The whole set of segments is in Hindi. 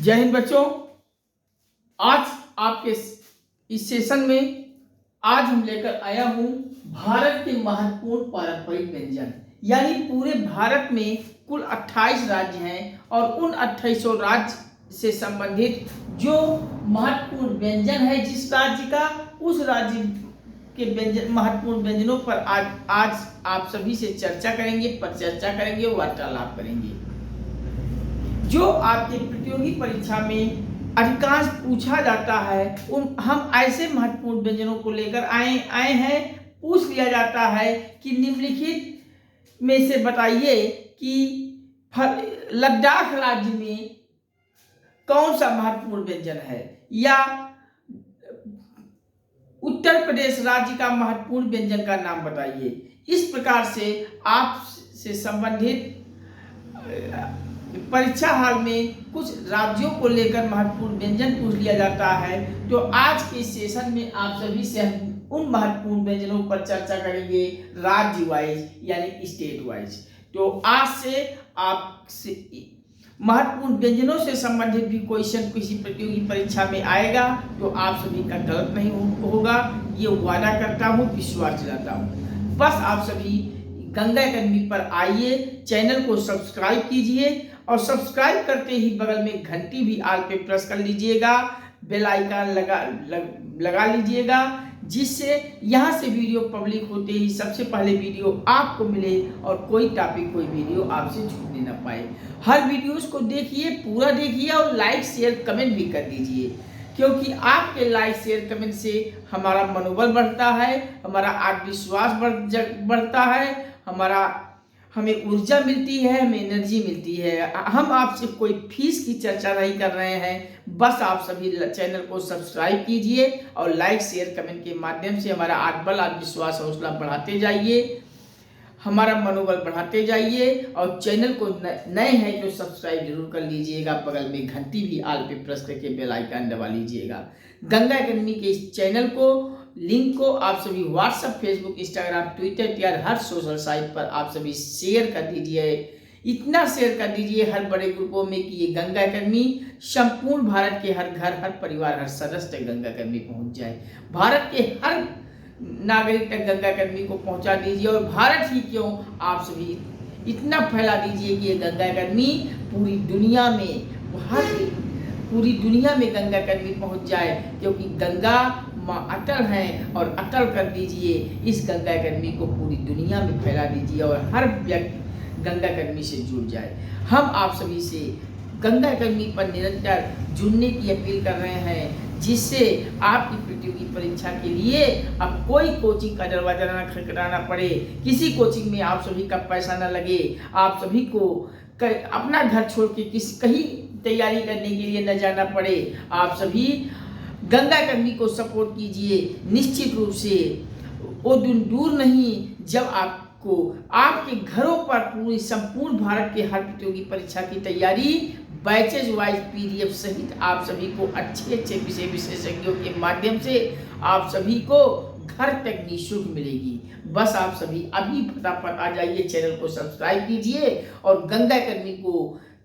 जय हिंद बच्चों। आज आपके इस सेशन में आज हम लेकर आया हूं भारत के महत्वपूर्ण पारंपरिक व्यंजन। यानी पूरे भारत में कुल 28 राज्य हैं और उन 28 राज्य से संबंधित जो महत्वपूर्ण व्यंजन है जिस राज्य का, उस राज्य के व्यंजन महत्वपूर्ण व्यंजनों पर आज आप सभी से चर्चा करेंगे, वार्तालाप करेंगे। जो आपके प्रतियोगी परीक्षा में अधिकांश पूछा जाता है, हम ऐसे महत्वपूर्ण व्यंजनों को लेकर आए हैं। पूछ लिया जाता है कि निम्नलिखित में से बताइए कि लद्दाख राज्य में कौन सा महत्वपूर्ण व्यंजन है, या उत्तर प्रदेश राज्य का महत्वपूर्ण व्यंजन का नाम बताइए। इस प्रकार से आपसे संबंधित परीक्षा हाल में कुछ राज्यों को लेकर महत्वपूर्ण व्यंजन पूछ लिया जाता है। तो आज के सेशन में आप सभी से हम उन महत्वपूर्ण व्यंजनों पर चर्चा करेंगे राज्य वाइज यानी स्टेट वाइज। तो आज से आप महत्वपूर्ण व्यंजनों से संबंधित भी क्वेश्चन किसी प्रतियोगी परीक्षा में आएगा तो आप सभी का गलत नहीं होगा, ये वादा करता हूँ, विश्वास दिलाता हूँ। बस आप सभी गंगा अकेडमी पर आइए, चैनल को सब्सक्राइब कीजिए और सब्सक्राइब करते ही बगल में घंटी भी आल पे प्रेस कर लीजिएगा, बेल आइकन लगा लीजिएगा, जिससे यहाँ से वीडियो पब्लिक होते ही सबसे पहले वीडियो आपको मिले और कोई टॉपिक कोई वीडियो आपसे छूटने ना पाए। हर वीडियोस को देखिए, पूरा देखिए और लाइक शेयर कमेंट भी कर दीजिए, क्योंकि आपके लाइक शेयर कमेंट से हमारा मनोबल बढ़ता है, हमारा आत्मविश्वास बढ़ता है, हमें ऊर्जा मिलती है, हमें एनर्जी मिलती है। हम आपसे कोई फीस की चर्चा नहीं कर रहे हैं, बस आप सभी चैनल को सब्सक्राइब कीजिए और लाइक शेयर कमेंट के माध्यम से हमारा आत्मविश्वास हौसला बढ़ाते जाइए, हमारा मनोबल बढ़ाते जाइए। और चैनल को नए हैं तो सब्सक्राइब जरूर कर लीजिएगा, बगल में घंटी भी आल पे प्रेस करके बेल आइकन दबा लीजिएगा। गंगा अकेडमी के इस चैनल को, लिंक को आप सभी व्हाट्सएप, फेसबुक, इंस्टाग्राम, ट्विटर इत्यादि हर सोशल साइट पर आप सभी शेयर कर दीजिए। इतना शेयर कर दीजिए हर बड़े ग्रुपों में कि ये गंगा अकेडमी संपूर्ण भारत के हर घर, हर परिवार, हर सदस्य तक गंगा अकेडमी पहुंच जाए। भारत के हर नागरिक तक गंगा अकेडमी को पहुंचा दीजिए और भारत ही क्यों, आप सभी इतना फैला दीजिए कि ये गंगा अकेडमी पूरी दुनिया में गंगा अकेडमी पहुंच जाए, क्योंकि गंगा माँ अटल हैं और अटल कर दीजिए इस गंगा अकेडमी को, पूरी दुनिया में फैला दीजिए और हर व्यक्ति गंगा अकेडमी से जुड़ जाए। हम आप सभी से गंगा अकेडमी पर निरंतर जुड़ने की अपील कर रहे हैं, जिससे आपकी प्रतियोगी परीक्षा के लिए अब कोई कोचिंग का दरवाजा ना खटखटाना पड़े, किसी कोचिंग में आप सभी का पैसा ना लगे, आप सभी को अपना घर छोड़ के कहीं तैयारी करने के लिए न जाना पड़े। आप सभी गंगा अकेडमी को सपोर्ट कीजिए। निश्चित रूप से वो दिन दूर नहीं जब आपको आपके घरों पर पूरी संपूर्ण भारत के हर प्रतियोगी परीक्षा की तैयारी बैचेज वाइज पीडीएफ सहित आप सभी को अच्छे विषय विशेषज्ञों के माध्यम से आप सभी को घर तक निःशुल्क मिलेगी। बस आप सभी अभी फटाफट आ जाइए, चैनल को सब्सक्राइब कीजिए और गंगा अकेडमी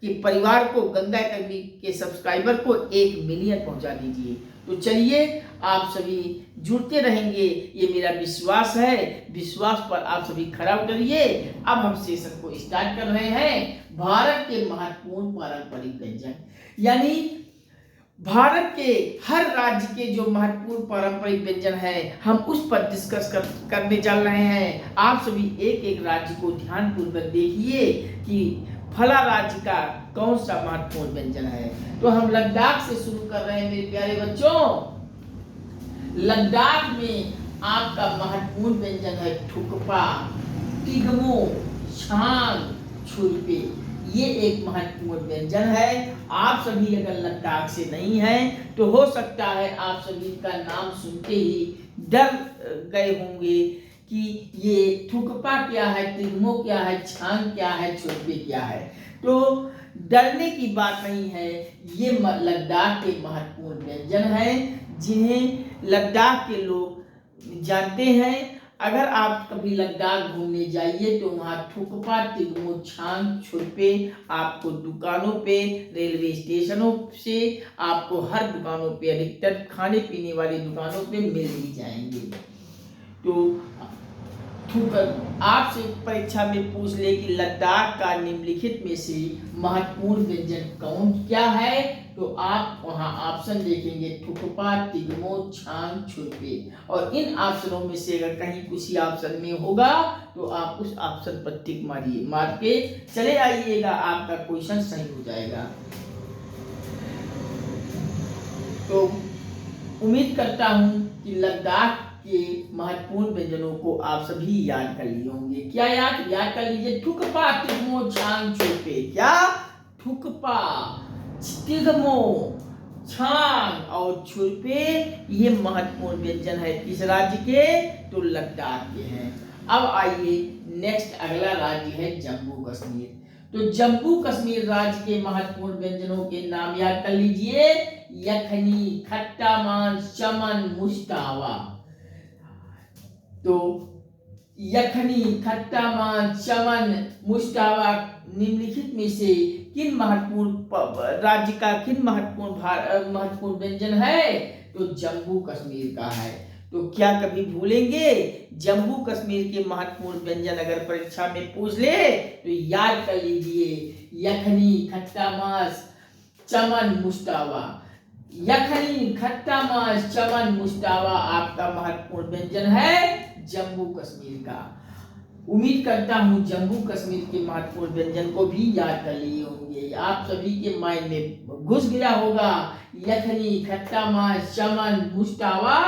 के परिवार को, गंगा अकेडमी के सब्सक्राइबर को 1 मिलियन पहुंचा दीजिए। तो चलिए, आप सभी जुड़ते रहेंगे, ये मेरा विश्वास है। विश्वास पर आप सभी खरा उतरिए। अब हम सेशन को स्टार्ट कर रहे हैं भारत के महत्वपूर्ण पारंपरिक व्यंजन, यानी भारत के हर राज्य के जो महत्वपूर्ण पारंपरिक व्यंजन है हम उस पर डिस्कस करने चल रहे हैं। आप सभी एक एक राज्य को ध्यानपूर्वक देखिए कि फला राज्य का कौन सा महत्वपूर्ण व्यंजन है। तो हम लद्दाख से शुरू कर रहे हैं मेरे प्यारे बच्चों। लद्दाख में आपका महत्वपूर्ण व्यंजन है ठुकपा, तिगमो, छांग, छुरपे। ये एक महत्वपूर्ण व्यंजन है। आप सभी अगर लद्दाख से नहीं हैं तो हो सकता है आप सभी का नाम सुनते ही डर गए होंगे कि ये ठुकपा क्या है, तिगमो क्या है, छांग क्या है, छुरपे क्या है। तो डरने की बात नहीं है, ये लद्दाख के महत्वपूर्ण व्यंजन हैं जिन्हें लद्दाख के लोग जानते हैं। अगर आप कभी लद्दाख घूमने जाइए तो वहाँ थुकपा, तिगमो, छांग, छुरपे आपको दुकानों पे, रेलवे स्टेशनों से, आपको हर दुकानों पे, अधिकतर खाने पीने वाली दुकानों पे मिल ही जाएंगे। तो आपसे परीक्षा में पूछ ले कि लद्दाख का निम्नलिखित में से महत्वपूर्ण व्यंजन कौन क्या है, तो आप वहां ऑप्शन देखेंगे थुकपा, तिगमो, छांग, छुरपे, और इन ऑप्शनों में से अगर कहीं किसी ऑप्शन में होगा तो आप उस ऑप्शन पर टिक मारिए, मार के चले आइएगा, आपका क्वेश्चन सही हो जाएगा। तो उम्मीद करता हूं कि लद्दाख के महत्वपूर्ण व्यंजनों को आप सभी याद कर लिए होंगे। क्या याद कर लीजिए, थुकपा, तिगमो, छांग, छुरपे। क्या? थुकपा, तिगमो, छांग और छुरपे ये महत्वपूर्ण व्यंजन है किस राज्य के? तो लद्दाख के हैं। अब आइए नेक्स्ट, अगला राज्य है जम्मू कश्मीर। तो जम्मू कश्मीर राज्य के महत्वपूर्ण व्यंजनों के नाम याद कर लीजिए, यखनी, खट्टा मांस, चमन, मुश्तावा। तो यखनी, खट्टा मांस, चमन, मुश्तावा निम्नलिखित में से किन महत्वपूर्ण राज्य का किन महत्वपूर्ण व्यंजन है? तो जम्मू कश्मीर का है। तो क्या कभी भूलेंगे? जम्मू कश्मीर के महत्वपूर्ण व्यंजन अगर परीक्षा में पूछ ले तो याद कर लीजिए, यखनी, खट्टा मांस, चमन, मुश्तावा। यखनी, खट्टा मांस, चमन, मुश्तावा आपका महत्वपूर्ण व्यंजन है जम्मू कश्मीर का। उम्मीद करता हूं जम्मू कश्मीर के महत्वपूर्ण व्यंजन को भी याद कर लिए होंगे, आप सभी के माइंड में घुस गया होगा। यखनी, खट्टा मांस, चमन, मुश्तावा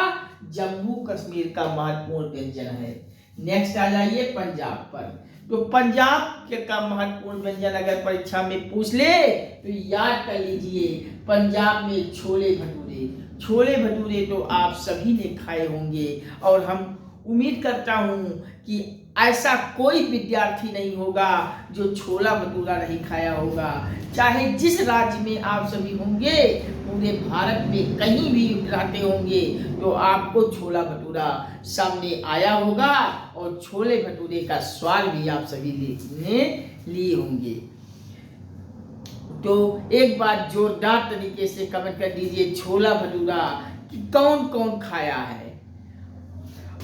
जम्मू कश्मीर का महत्वपूर्ण व्यंजन है। नेक्स्ट आ जाइए पंजाब पर। तो पंजाब के का महत्वपूर्ण व्यंजन अगर परीक्षा में पूछ ले तो याद कर लीजिए, पंजाब में छोले भटूरे। छोले भटूरे तो आप सभी ने खाए होंगे, और हम उम्मीद करता हूं कि ऐसा कोई विद्यार्थी नहीं होगा जो छोला भटूरा नहीं खाया होगा। चाहे जिस राज्य में आप सभी होंगे, पूरे भारत में कहीं भी रहते होंगे, तो आपको छोला भटूरा सामने आया होगा, और छोले भटूरे का स्वाद भी आप सभी ने लिए होंगे। तो एक बार जोरदार तरीके से कमेंट कर दीजिए, छोला भटूरा कौन कौन खाया है।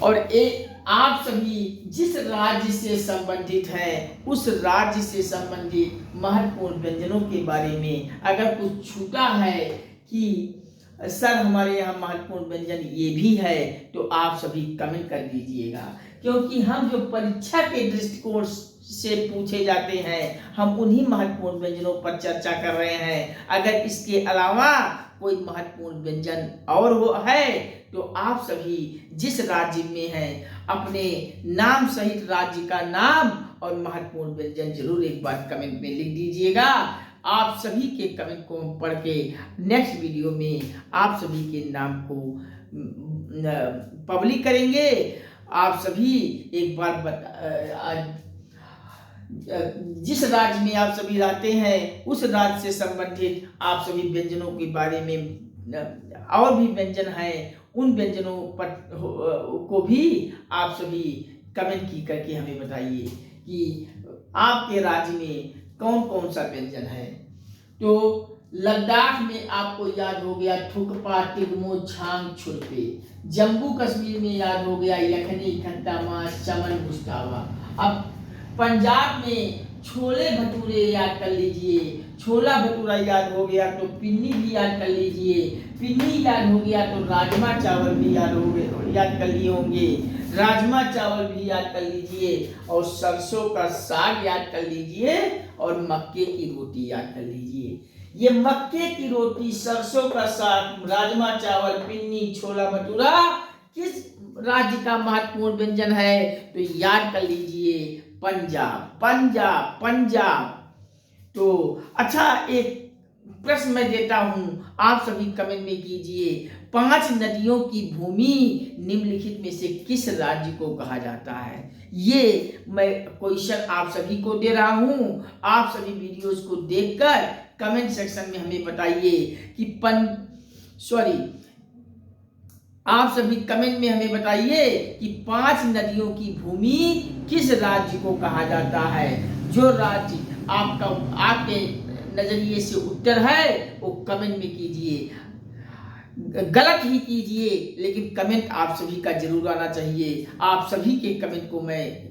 और आप सभी जिस राज्य से संबंधित हैं, उस राज्य से संबंधित महत्वपूर्ण व्यंजनों के बारे में अगर कुछ छूटा है कि सर हमारे यहाँ महत्वपूर्ण व्यंजन ये भी है, तो आप सभी कमेंट कर दीजिएगा, क्योंकि हम जो परीक्षा के दृष्टिकोण से पूछे जाते हैं, हम उन्हीं महत्वपूर्ण व्यंजनों पर चर्चा कर रहे हैं। अगर इसके अलावा कोई महत्वपूर्ण व्यंजन और है तो आप सभी जिस राज्य में हैं, अपने नाम सहित राज्य का नाम और महत्वपूर्ण व्यंजन जरूर एक बार कमेंट में लिख दीजिएगा। आप सभी के कमेंट को पढ़ के नेक्स्ट वीडियो में आप सभी के नाम को पब्लिक करेंगे। आप सभी एक बार जिस राज्य में आप सभी रहते हैं, उस राज्य से संबंधित आप सभी व्यंजनों के बारे में और भी व्यंजन हैं, उन व्यंजनों पर को भी आप सभी कमेंट की करके हमें बताइए कि आपके राज्य में कौन कौन सा व्यंजन है। तो लद्दाख में आपको याद हो गया थुकपा, तिगमो, छांग, छुरपे। जम्मू कश्मीर में याद हो गया यखनी, खट्टा मांस, चमन, मुश्तावा। अब पंजाब में छोले भटूरे याद कर लीजिए, छोला भटूरा याद हो गया तो पिन्नी भी याद कर लीजिए, पिन्नी याद हो गया तो राजमा चावल भी याद कर लिए होंगे, राजमा चावल भी याद कर लीजिए, और सरसों का साग याद कर लीजिए, और मक्के की रोटी याद कर लीजिए। ये मक्के की रोटी, सरसों का साग, राजमा चावल, पिन्नी, छोला भटूरा किस राज्य का महत्वपूर्ण व्यंजन है? तो याद कर लीजिए, पंजाब, पंजाब, पंजाब। तो अच्छा, एक प्रश्न मैं देता हूं, आप सभी कमेंट में कीजिए, 5 नदियों की भूमि निम्नलिखित में से किस राज्य को कहा जाता है? ये मैं क्वेश्चन आप सभी को दे रहा हूं। आप सभी वीडियोस को देखकर कमेंट सेक्शन में हमें बताइए कि आप सभी कमेंट में हमें बताइए कि 5 नदियों की भूमि किस राज्य को कहा जाता है। जो राज्य आपके नजरिए से उत्तर है वो कमेंट में कीजिए, गलत ही कीजिए, लेकिन कमेंट आप सभी का जरूर आना चाहिए। आप सभी के कमेंट को मैं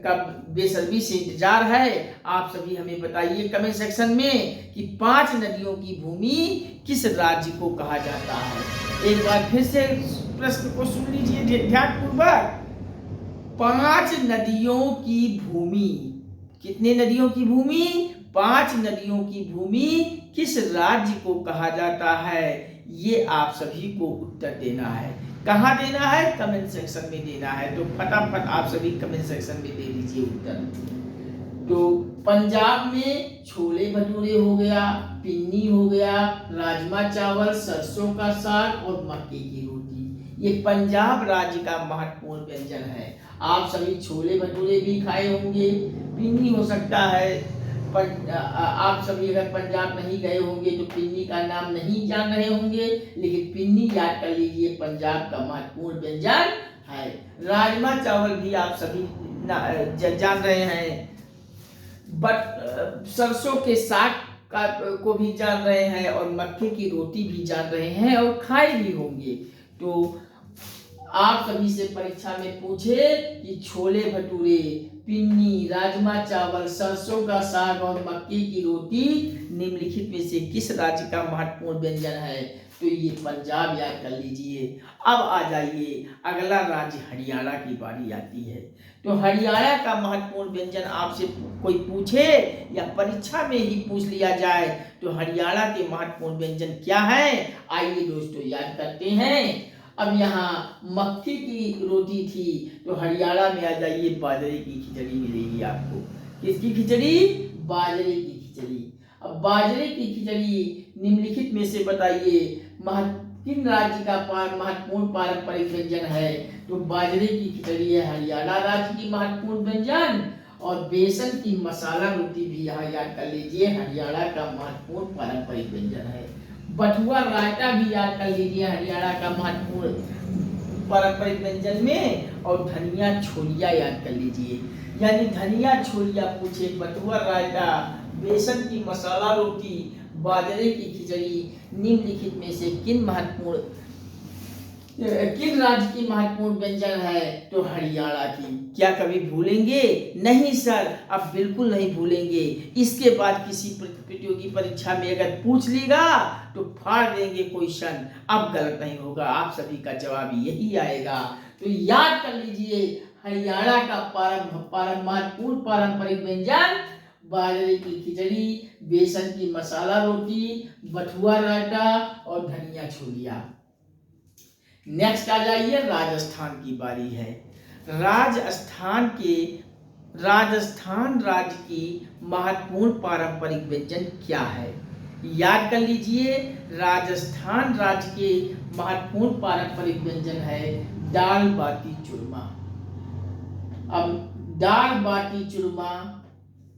का बेसब्री से इंतजार है। आप सभी हमें बताइए कमेंट सेक्शन में कि 5 नदियों की भूमि किस राज्य को कहा जाता है। एक बार फिर से प्रश्न को सुन लीजिए ध्यानपूर्वक। 5 नदियों की भूमि, कितने नदियों की भूमि? 5 नदियों की भूमि किस राज्य को कहा जाता है, ये आप सभी को उत्तर देना है। कहाँ देना है? कमेंट सेक्शन में देना है। तो फटाफट आप सभी कमेंट सेक्शन में दे दीजिए उत्तर। तो पंजाब में छोले भटूरे हो गया, पिन्नी हो गया, राजमा चावल, सरसों का साग और मक्के की रोटी, ये पंजाब राज्य का महत्वपूर्ण व्यंजन है। आप सभी छोले भटूरे भी खाए होंगे, पिन्नी हो सकता है, पर आप सभी अगर पंजाब नहीं गए होंगे तो पिन्नी का नाम नहीं जान रहे होंगे, लेकिन पिन्नी याद कर लीजिए, पंजाब का महत्वपूर्ण व्यंजन है। राजमा चावल भी आप सभी जान रहे हैं, बट सरसों के साग को भी जान रहे हैं और मक्के की रोटी भी जान रहे हैं और खाए भी होंगे। तो आप सभी से परीक्षा में पूछे कि छोले भटूरे, पिन्नी, राजमा चावल, सरसों का साग और मक्के की रोटी निम्नलिखित में से किस राज्य का महत्वपूर्ण व्यंजन है, तो ये पंजाब याद कर लीजिए। अब आ जाइए, अगला राज्य हरियाणा की बारी आती है। तो हरियाणा का महत्वपूर्ण व्यंजन आपसे कोई पूछे या परीक्षा में ही पूछ लिया जाए तो हरियाणा के महत्वपूर्ण व्यंजन क्या है, आइए दोस्तों याद करते हैं। अब यहाँ मक्के की रोटी थी, तो हरियाणा में आ जाइए, बाजरे की खिचड़ी मिलेगी आपको। किसकी खिचड़ी? बाजरे की खिचड़ी। अब बाजरे की खिचड़ी निम्नलिखित में से बताइए किन राज्य का महत्वपूर्ण पारंपरिक व्यंजन है, तो बाजरे की खिचड़ी है हरियाणा राज्य की महत्वपूर्ण व्यंजन। और बेसन की मसाला रोटी भी यहाँ याद कर लीजिए, हरियाणा का महत्वपूर्ण पारंपरिक व्यंजन है। बथुआ रायता भी याद कर लीजिए, हरियाणा का महत्वपूर्ण पारंपरिक व्यंजन में। और धनिया छोलिया याद कर लीजिए, यानी धनिया छोलिया पूछे, बथुआ रायता, बेसन की मसाला रोटी, बाजरे की खिचड़ी निम्नलिखित में से किन राज्य की महत्वपूर्ण व्यंजन है, तो हरियाणा की। क्या कभी भूलेंगे? नहीं सर, अब बिल्कुल नहीं भूलेंगे। इसके बाद किसी प्रतियोगी परीक्षा में अगर पूछ लेगा तो फाड़ देंगे क्वेश्चन, अब गलत नहीं होगा, आप सभी का जवाब यही आएगा। तो याद कर लीजिए, हरियाणा का महत्वपूर्ण पारंपरिक व्यंजन बाजरे की खिचड़ी, बेसन की मसाला रोटी, बथुआ रायता और धनिया छोलिया। नेक्स्ट आ जाइए, राजस्थान की बारी है। राजस्थान राज्य की महत्वपूर्ण पारंपरिक व्यंजन क्या है, याद कर लीजिए। राजस्थान राज्य के महत्वपूर्ण पारंपरिक व्यंजन है दाल बाटी चूरमा। अब दाल बाटी चूरमा,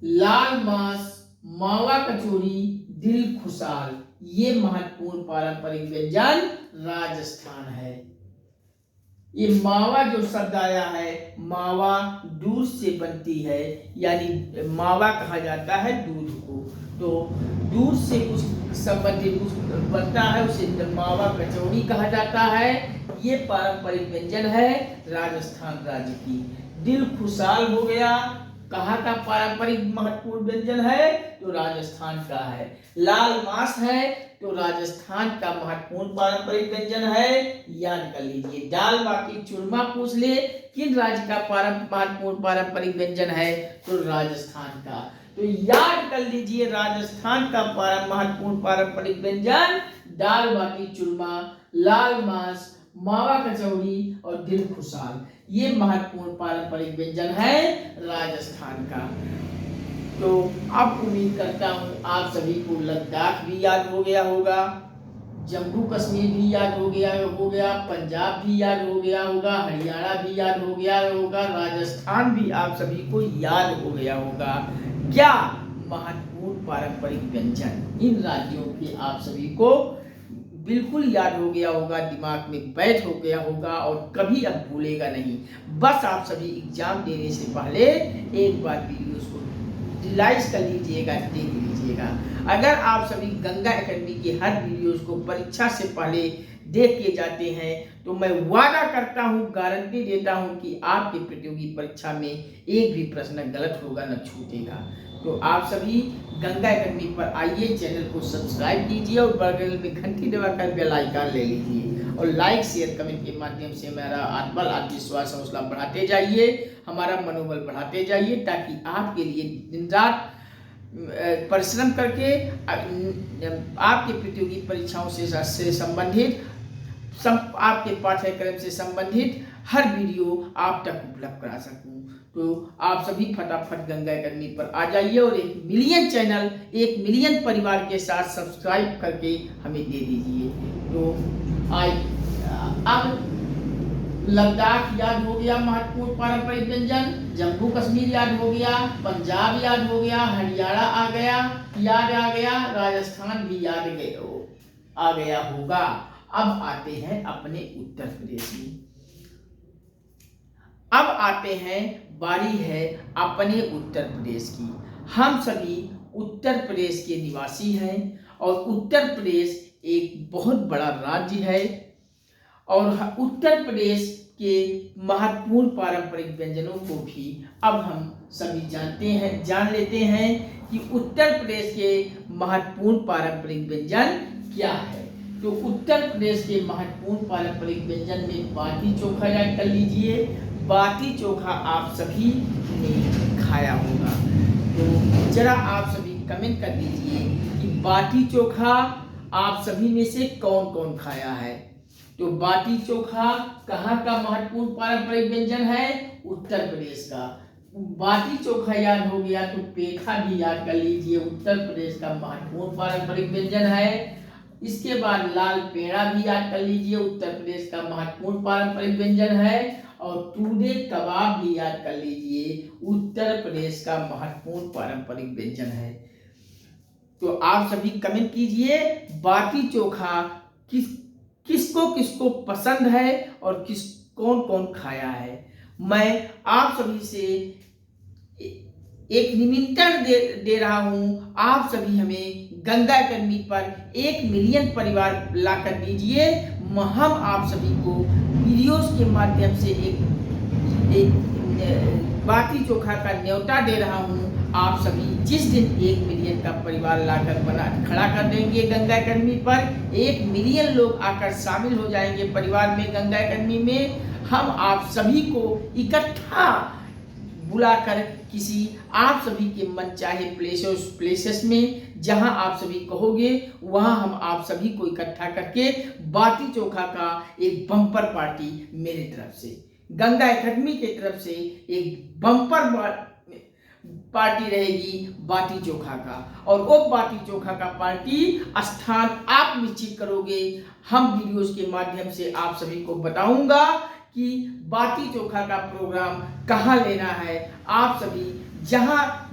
लाल मांस, मावा कचौरी, दिल खुशाल, ये महत्वपूर्ण पारंपरिक व्यंजन राजस्थान है। ये मावा जो शब्द आया है, मावा दूध से बनती है, यानी मावा कहा जाता है दूध को। तो दूध से कुछ संबंधित कुछ बनता है, उसे मावा कचौड़ी कहा जाता है। ये पारंपरिक व्यंजन है राजस्थान राज्य की। दिल खुशाल हो गया, कहाँ का पारंपरिक महत्वपूर्ण व्यंजन है, तो राजस्थान का है। लाल मांस है तो राजस्थान का महत्वपूर्ण पारंपरिक व्यंजन है, याद कर लीजिए। दाल बाटी चूरमा पूछ ले किन राज्य का महत्वपूर्ण पारंपरिक व्यंजन है, तो राजस्थान का। तो याद कर लीजिए, राजस्थान का महत्वपूर्ण पारंपरिक व्यंजन दाल बाटी चूरमा, लाल मांस, मावा कचौड़ी और दिल खुशाल, ये महत्वपूर्ण पारंपरिक व्यंजन है राजस्थान का। तो अब उम्मीद करता हूँ आप सभी को लद्दाख भी याद हो गया होगा, जम्मू कश्मीर भी याद हो गया, पंजाब भी याद हो गया होगा, हरियाणा भी याद हो गया होगा, राजस्थान भी आप सभी को याद हो गया होगा। क्या महत्वपूर्ण पारंपरिक व्यंजन इन राज्यों के आप सभी को बिल्कुल याद हो गया होगा, दिमाग में बैठ हो गया होगा और कभी अब भूलेगा नहीं। बस आप सभी एग्जाम देने से पहले एक बार वीडियोस को रियलाइज कर लीजिएगा, देख लीजिएगा। अगर आप सभी गंगा एकेडमी के हर वीडियोस को परीक्षा से पहले देख के जाते हैं तो मैं वादा करता हूँ, गारंटी देता हूँ कि आपकी प्रतियोगी परीक्षा में एक भी प्रश्न गलत होगा, न छूटेगा। तो आप सभी गंगा एकेडमी पर आइए, चैनल को सब्सक्राइब कीजिए और बगल में घंटी दबाकर बेल आइकन ले लीजिए और लाइक शेयर कमेंट के माध्यम से मेरा आत्मबल, आत्मविश्वास, हौसला बढ़ाते जाइए, हमारा मनोबल बढ़ाते जाइए, ताकि आपके लिए दिन रात परिश्रम करके आपके प्रतियोगी परीक्षाओं से संबंधित आपके पाठ्यक्रम से संबंधित हर वीडियो आप तक उपलब्ध करा सकूं। तो आप सभी फटाफट गंगा एकेडमी पर आ जाइए और 1 मिलियन चैनल, 1 मिलियन परिवार के साथ सब्सक्राइब करके हमें दे दीजिए। तो अब लद्दाख याद हो गया, महत्वपूर्ण पारंपरिक व्यंजन, जम्मू कश्मीर याद हो गया, पंजाब याद हो गया, हरियाणा आ गया, याद आ गया, राजस्थान भी याद आ गया होगा। अब आते हैं अपने उत्तर प्रदेश में। अब आते हैं, बारी है अपने उत्तर प्रदेश की। हम सभी उत्तर प्रदेश के निवासी हैं और उत्तर प्रदेश एक बहुत बड़ा राज्य है और उत्तर प्रदेश के महत्वपूर्ण पारंपरिक व्यंजनों को भी अब हम सभी जान लेते हैं कि उत्तर प्रदेश के महत्वपूर्ण पारंपरिक व्यंजन क्या है। तो उत्तर प्रदेश के महत्वपूर्ण पारंपरिक व्यंजन में बाटी चोखा याद कर लीजिए। बाटी चोखा आप सभी ने खाया होगा, तो जरा आप सभी कमेंट कर दीजिए कि बाटी चोखा आप सभी में से कौन कौन खाया है। तो बाटी चोखा कहाँ का महत्वपूर्ण पारंपरिक व्यंजन है? उत्तर प्रदेश का। बाटी चोखा याद हो गया तो पेठा भी याद कर लीजिए, उत्तर प्रदेश का महत्वपूर्ण पारंपरिक व्यंजन है। इसके बाद लाल पेड़ा भी याद कर लीजिए, उत्तर प्रदेश का महत्वपूर्ण पारंपरिक व्यंजन है। और टूडे कबाब भी याद कर लीजिए, उत्तर प्रदेश का महत्वपूर्ण पारंपरिक व्यंजन है। तो आप सभी कमेंट कीजिए, बाटी चोखा किसको किसको पसंद है और कौन कौन खाया है। मैं आप सभी से एक निमंत्रण दे रहा हूं, आप सभी हमें गंगा एकेडमी पर 1 मिलियन परिवार लाकर दीजिए। हम आप सभी को वीडियोस के माध्यम से एक बाटी चोखा का न्योता दे रहा हूं। आप सभी जिस दिन 1 मिलियन का परिवार लाकर खड़ा कर देंगे गंगा एकेडमी पर, 1 मिलियन लोग आकर शामिल हो जाएंगे परिवार में गंगा एकेडमी में, हम आप सभी को इकट्ठा बुलाकर किसी आप सभी के मन चाहे प्लेसेस में जहां आप सभी कहोगे वहां हम आप सभी को इकट्ठा करके बाटी चोखा का एक बम्पर पार्टी मेरी तरफ से, गंगा एकेडमी की तरफ से एक बम्पर पार्टी रहेगी बाटी चोखा का। और वो बाटी चोखा का पार्टी स्थान आप निश्चित करोगे। हम वीडियोस के माध्यम से आप सभी को बताऊंगा कि बाटी चोखा का प्रोग्राम कहाँ लेना है। आप सभी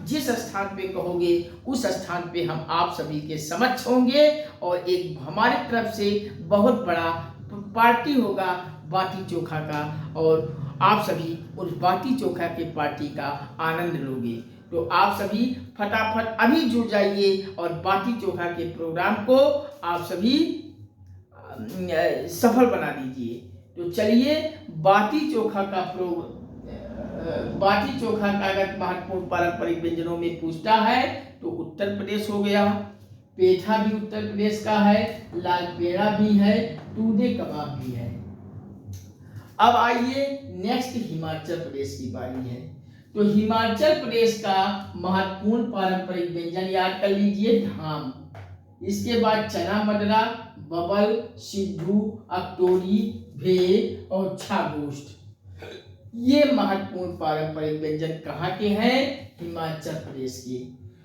जिस स्थान पे कहोगे उस स्थान पे हम आप सभी के समक्ष होंगे और एक हमारी तरफ से बहुत बड़ा पार्टी होगा बाटी चोखा का, और आप सभी उस बाटी चोखा के पार्टी का आनंद लोगे। तो आप सभी फटाफट अभी जुड़ जाइए और बाटी चोखा के प्रोग्राम को आप सभी सफल बना दीजिए। तो चलिए, बाटी चोखा का अगर महत्वपूर्ण पारंपरिक व्यंजनों में पूछता है तो उत्तर प्रदेश हो गया, पेठा भी उत्तर प्रदेश का है, लाल पेड़ा भी है, टूडे कबाब भी है। अब आइए नेक्स्ट हिमाचल प्रदेश की बारी है। तो हिमाचल प्रदेश का महत्वपूर्ण पारंपरिक व्यंजन याद कर लीजिए, धाम। इसके बाद चना मडरा, बबल, सिद्धू, अकटोरी, भेल और छागोश्त। ये महत्वपूर्ण पारंपरिक व्यंजन कहाँ के हैं? हिमाचल प्रदेश के।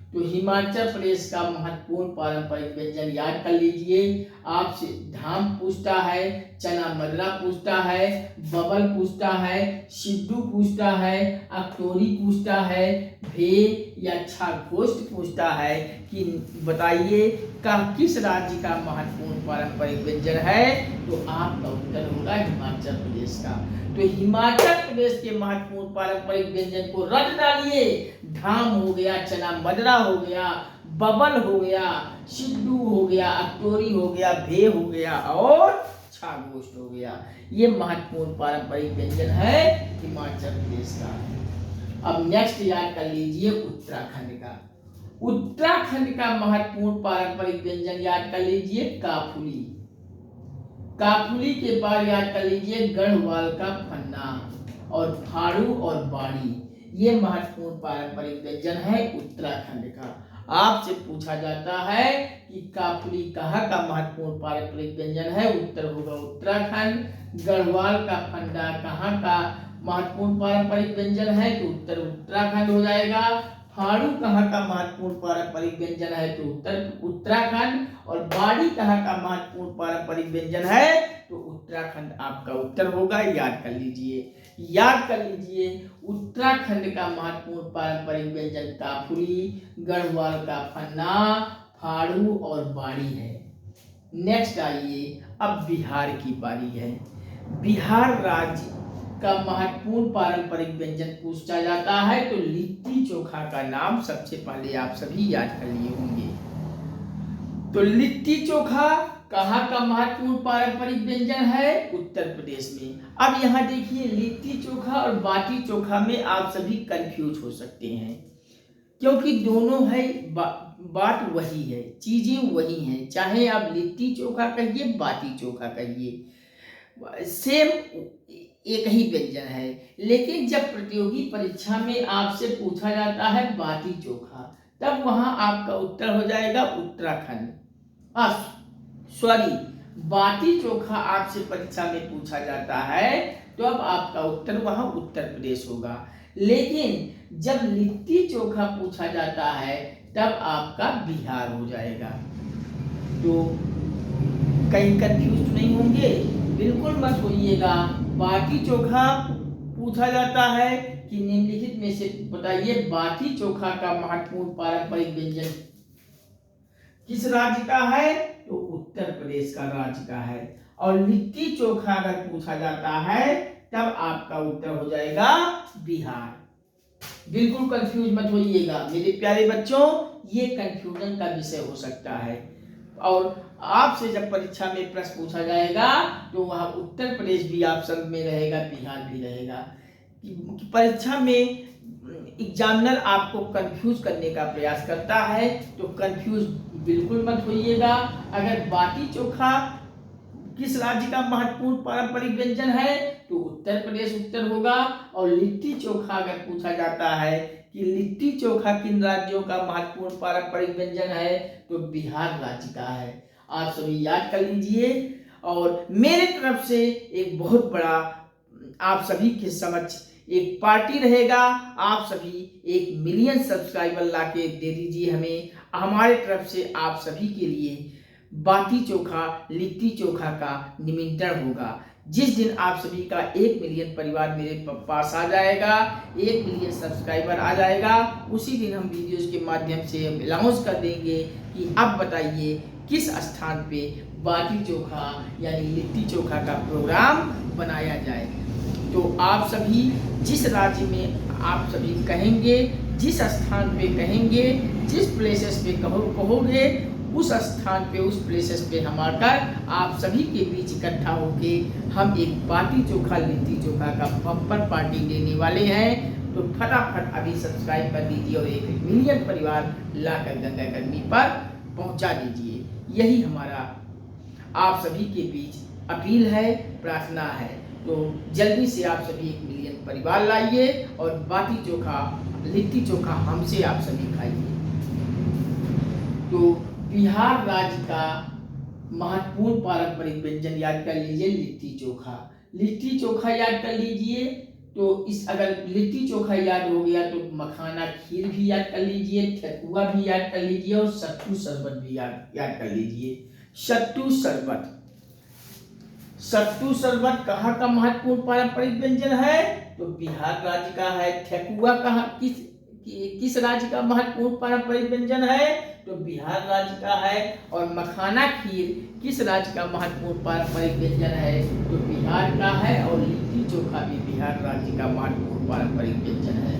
तो हिमाचल प्रदेश का महत्वपूर्ण पारंपरिक व्यंजन याद कर लीजिए। आपसे धाम पूछता है, चना मदरा पूछता है, बबल पूछता है, सिड्डू पूछता है, अकतौरी पूछता है, भे या छागोष्ठ पूछता है कि बताइए का किस राज्य का महत्वपूर्ण पारंपरिक व्यंजन है, तो आपका उत्तर होगा हिमाचल प्रदेश का। तो हिमाचल प्रदेश के महत्वपूर्ण पारंपरिक व्यंजन को रट डालिए। धाम हो गया, चना मदरा हो गया, बबल हो गया, सिड्डू हो गया, अकतौरी हो गया, भे हो गया और छागोष्ठ हो गया। ये महत्वपूर्ण पारंपरिक व्यंजन है हिमाचल प्रदेश का। अब नेक्स्ट याद कर लीजिए उत्तराखंड का। उत्तराखंड का महत्वपूर्ण पारंपरिक व्यंजन याद कर लीजिए काफुली। काफुली के बाद याद कर लीजिए गढ़वाल का फन्ना और फाड़ू और बाड़ी। ये महत्वपूर्ण पारंपरिक व्यंजन है उत्तराखंड का। आपसे पूछा जाता है कि काफुली कहाँ का महत्वपूर्ण पारंपरिक व्यंजन है, उत्तर होगा उत्तराखंड। गढ़वाल का फंडा कहाँ का महत्वपूर्ण पारंपरिक व्यंजन है, तो उत्तर उत्तराखंड हो जाएगा। फाड़ू कहाँ का महत्वपूर्ण पारंपरिक व्यंजन है, तो उत्तर उत्तराखंड। और बाड़ी कहाँ का महत्वपूर्ण पारंपरिक व्यंजन है, तो उत्तराखंड आपका उत्तर होगा। याद कर लीजिए, याद कर लीजिए। उत्तराखंड का महत्वपूर्ण पारंपरिक व्यंजन काफुली, गढ़वाल का फन्ना, फाड़ू और बाड़ी है। नेक्स्ट आइए, अब बिहार की बारी है। बिहार राज्य का महत्वपूर्ण पारंपरिक व्यंजन पूछा जाता है, तो लिट्टी चोखा का नाम सबसे पहले आप सभी याद कर लिए होंगे। तो लिट्टी चोखा कहाँ का महत्वपूर्ण पारंपरिक व्यंजन है, उत्तर प्रदेश में। अब यहाँ देखिए, लिट्टी चोखा और बाटी चोखा में आप सभी कंफ्यूज हो सकते हैं, क्योंकि दोनों है बात वही है, चीजें वही हैं। चाहे आप लिट्टी चोखा कहिए, बाटी चोखा कहिए, सेम एक ही व्यंजन है। लेकिन जब प्रतियोगी परीक्षा में आपसे पूछा जाता है बाटी चोखा, तब वहां आपका उत्तर हो जाएगा उत्तराखंड। सॉरी, बाटी चोखा आपसे परीक्षा में पूछा जाता है, तो अब आपका उत्तर वहां उत्तर प्रदेश होगा। लेकिन जब लिट्टी चोखा पूछा जाता है, तब आपका बिहार हो जाएगा। तो कहीं कंफ्यूज नहीं होंगे, बिल्कुल मत होइएगा। बाटी चोखा पूछा जाता है कि निम्नलिखित में से बताइए बाटी चोखा का महत्वपूर्ण पारंपरिक व्यंजन किस राज्य का है, तो उत्तर प्रदेश का राज्य का है। और लिट्टी चोखा अगर पूछा जाता है, तब आपका उत्तर हो जाएगा बिहार। बिल्कुल कंफ्यूज मत होइएगा मेरे प्यारे बच्चों, ये कंफ्यूजन का विषय हो सकता है। और आपसे जब परीक्षा में प्रश्न पूछा जाएगा, तो वहाँ उत्तर प्रदेश भी ऑप्शन में रहेगा, बिहार भी रहेगा। परीक्षा में एग्जामिनर आपको कंफ्यूज करने का प्रयास करता है, तो कंफ्यूज बिल्कुल मत होइएगा। अगर बाटी चोखा किस राज्य का महत्वपूर्ण पारंपरिक व्यंजन है, तो उत्तर प्रदेश उत्तर होगा। और लिट्टी चोखा अगर पूछा जाता है कि लिट्टी चोखा किन राज्यों का महत्वपूर्ण पारंपरिक व्यंजन है, तो बिहार राज्य का है। आप सभी याद कर लीजिए। और मेरे तरफ से एक बहुत बड़ा आप सभी के समक्ष एक पार्टी रहेगा। आप सभी 1 मिलियन सब्सक्राइबर लाके दे दीजिए हमें। हमारे तरफ से आप सभी के लिए बाटी चोखा, लिट्टी चोखा का निमंत्रण होगा। जिस दिन आप सभी का 1 मिलियन परिवार मेरे पास आ जाएगा, 1 मिलियन सब्सक्राइबर आ जाएगा, उसी दिन हम वीडियोस के माध्यम से अनाउंस कर देंगे कि अब बताइए किस स्थान पे बाटी चोखा यानी लिट्टी चोखा का प्रोग्राम बनाया जाए। तो आप सभी जिस राज्य में आप सभी कहेंगे, जिस स्थान पे कहेंगे, जिस प्लेसेस पे कहोगे, उस स्थान पे, उस प्लेसेस पे हम आकर आप सभी के बीच इकट्ठा होके हम एक बाटी चोखा, लिट्टी चोखा का बम्पर पार्टी देने वाले हैं। तो फटाफट अभी सब्सक्राइब कर दीजिए और 1 मिलियन परिवार लाकर गंगा कर्मी पर पहुंचा दीजिए। यही हमारा आप सभी के बीच अपील है, प्रार्थना है। तो जल्दी से आप सभी 1 मिलियन परिवार लाइए और बाटी चोखा, लिट्टी चोखा हमसे आप सभी खाइए। तो बिहार राज्य का महत्वपूर्ण पारंपरिक व्यंजन याद कर लीजिए, लिट्टी चोखा। लिट्टी चोखा याद कर लीजिए, तो इस अगर लिट्टी चोखा याद हो गया तो मखाना खीर भी याद कर लीजिए, ठेकुआ भी याद कर लीजिए और सत्तू शरबत भी याद कर लीजिए। सत्तू शरबत, सत्तू शरबत कहाँ का महत्वपूर्ण पारंपरिक व्यंजन है? तो बिहार राज्य का है। ठेकुआ कहाँ किस राज्य का महत्वपूर्ण पारंपरिक व्यंजन है? तो बिहार राज्य का है। और मखाना खीर किस राज्य का महत्वपूर्ण पारंपरिक व्यंजन है? तो बिहार का है। और लिट्टी चोखा भी बिहार राज्य का महत्वपूर्ण पारंपरिक व्यंजन है।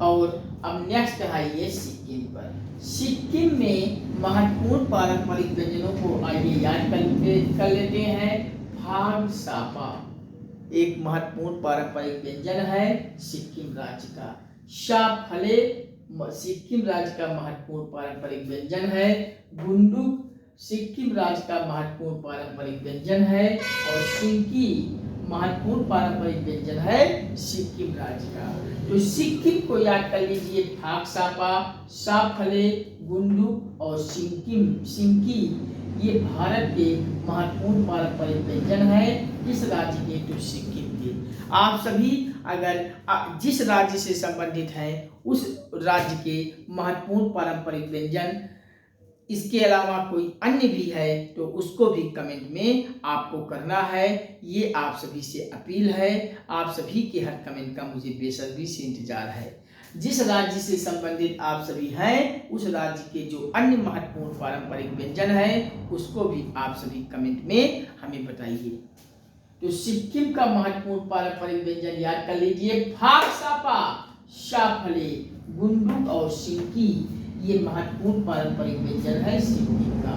और अब नेक्स्ट आइए सिक्किम पर। सिक्किम में महत्वपूर्ण पारंपरिक व्यंजनों को आइए याद कर लेते हैं। फाग सापा एक महत्वपूर्ण पारंपरिक व्यंजन है सिक्किम राज्य का। शाफले सिक्किम राज्य का महत्वपूर्ण पारंपरिक व्यंजन है। गुंडुक सिक्किम राज्य का महत्वपूर्ण पारंपरिक व्यंजन है। और सिंकी महत्वपूर्ण पारंपरिक व्यंजन है सिक्किम राज्य का। तो सिक्किम को याद कर लीजिए। फाकसापा, शाफले, गुंडुक और सिंकी ये भारत के महत्वपूर्ण पारंपरिक व्यंजन है। किस राज्य के? तो सिक्किम के। आप सभी अगर जिस राज्य से संबंधित हैं उस राज्य के महत्वपूर्ण पारंपरिक व्यंजन, इसके अलावा कोई अन्य भी है तो उसको भी कमेंट में आपको करना है। ये आप सभी से अपील है। आप सभी के हर कमेंट का मुझे बेसब्री से इंतजार है। जिस राज्य से संबंधित आप सभी हैं उस राज्य के जो अन्य महत्वपूर्ण पारंपरिक व्यंजन है उसको भी आप सभी कमेंट में हमें बताइए। तो सिक्किम का महत्वपूर्ण पारंपरिक व्यंजन याद कर लीजिए। फाकसापा, शाफले, गुंडुक और सिंकी ये महत्वपूर्ण पारंपरिक व्यंजन है सिक्किम का।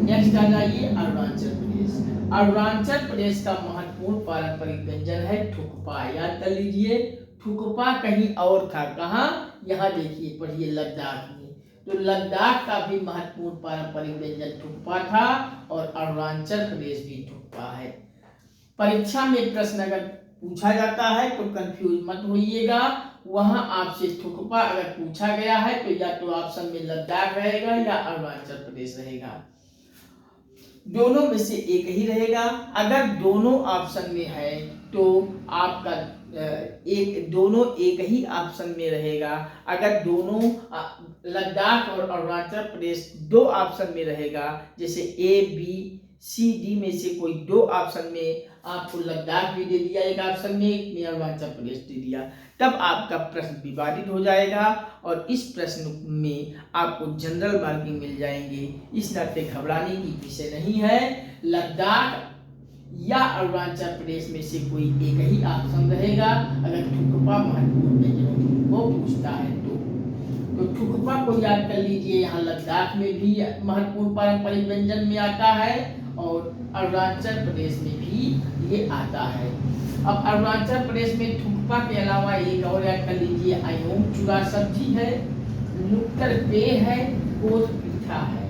नेक्स्ट आ जाइए अरुणाचल प्रदेश। अरुणाचल प्रदेश का महत्वपूर्ण पारंपरिक व्यंजन है ठुकपा। याद कर लीजिए। ठुकपा कहीं और था, कहाँ? यहाँ देखिए, पढ़िए, लद्दाख में। तो लद्दाख का भी महत्वपूर्ण पारंपरिक व्यंजन ठुकपा था और अरुणाचल प्रदेश भी ठुकपा है। परीक्षा में प्रश्न अगर पूछा जाता है तो कंफ्यूज मत होइएगा। वहां आपसे ठुकपा अगर पूछा गया है तो या तो ऑप्शन में लद्दाख रहेगा या अरुणाचल प्रदेश रहेगा, दोनों में से एक ही रहेगा। अगर दोनों ऑप्शन में है तो आपका दोनों एक ही ऑप्शन में रहेगा। अगर दोनों लद्दाख और अरुणाचल प्रदेश दो ऑप्शन में रहेगा, जैसे ए बी सी डी में से कोई दो ऑप्शन में आपको लद्दाख भी दे दिया एक ऑप्शन में, एक में अरुणाचल प्रदेश दे दिया, तब आपका प्रश्न विवादित हो जाएगा और इस प्रश्न में आपको जनरल मार्किंग मिल जाएंगे। इस नाते घबराने की विषय नहीं है। लद्दाख या अरुणाचल प्रदेश में से कोई एक ही ऑप्शन रहेगा अगर ठुकपा महत्वपूर्ण व्यंजनों को पूछता है तो ठुकपा को याद कर लीजिए। यहाँ लद्दाख में भी महत्वपूर्ण पारंपरिक व्यंजन में आता है और अरुणाचल प्रदेश में भी ये आता है। अब अरुणाचल प्रदेश में ठुकपा के अलावा एक और याद कर लीजिए, अयोम चूड़ा सब्जी है, लुक्कर पे है, कोथ पीठा है।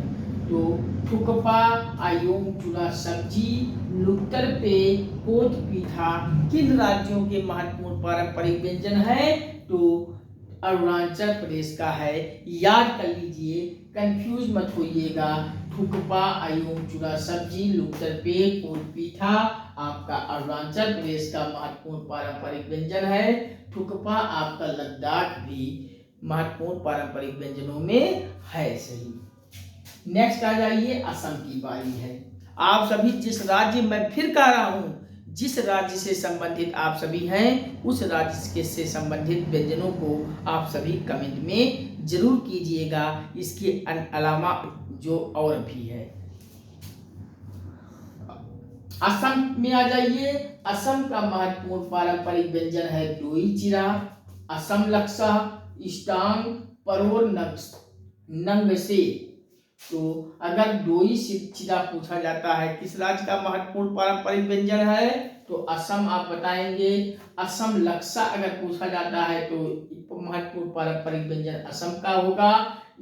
तो ठुकपा, अयोम चूड़ा सब्जी, लुक्कर पे, कोथ पीठा किन राज्यों के महत्वपूर्ण पारंपरिक व्यंजन है? तो अरुणाचल प्रदेश का है। याद कर लीजिए, कंफ्यूज मत होइएगा। ठुकपा, अयोम चूड़ा सब्जी, लुक्कर पे, कोथ पीठा आपका अरुणाचल प्रदेश का महत्वपूर्ण पारंपरिक व्यंजन है। ठुकपा आपका लद्दाख भी महत्वपूर्ण पारंपरिक व्यंजनों में है। सही। नेक्स्ट आ जाइए, असम की बारी है। आप सभी जिस राज्य, मैं फिर कह रहा हूं, जिस राज्य से संबंधित आप सभी हैं उस राज्य से संबंधित व्यंजनों को आप सभी कमेंट में जरूर कीजिएगा। इसके अलावा जो और भी है। असम में आ जाइए। असम का महत्वपूर्ण पारंपरिक व्यंजन है दोई चिरा, असम लक्सा, स्टांग, परोर नंगसे। तो अगर दोई चिरा पूछा जाता है किस राज्य का महत्वपूर्ण पारंपरिक व्यंजन है तो असम आप बताएंगे। असम लक्सा अगर पूछा जाता है तो महत्वपूर्ण पारंपरिक व्यंजन असम का होगा।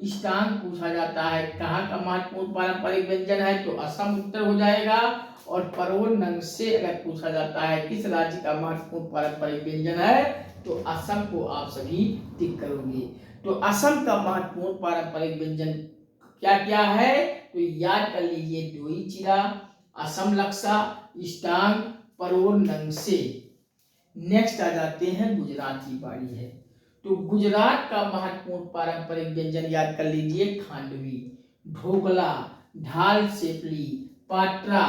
स्टांग पूछा जाता है कहाँ का महत्वपूर्ण पारंपरिक व्यंजन है तो असम उत्तर हो जाएगा। और परोर नंगसे अगर पूछा जाता है किस राज्य का महत्वपूर्ण पारंपरिक व्यंजन है तो असम को आप सभी टिक करोगे। तो असम का महत्वपूर्ण पारंपरिक व्यंजन क्या क्या है तो याद कर लीजिए, दोई चिरा, असम लक्सा, स्टांग, परोर नंगसे। नेक्स्ट आ जाते हैं गुजराती बाड़ी है। तो गुजरात का महत्वपूर्ण पारंपरिक व्यंजन याद कर लीजिए, खांडवी, ढोकला, ढाल सेपली, पाट्रा,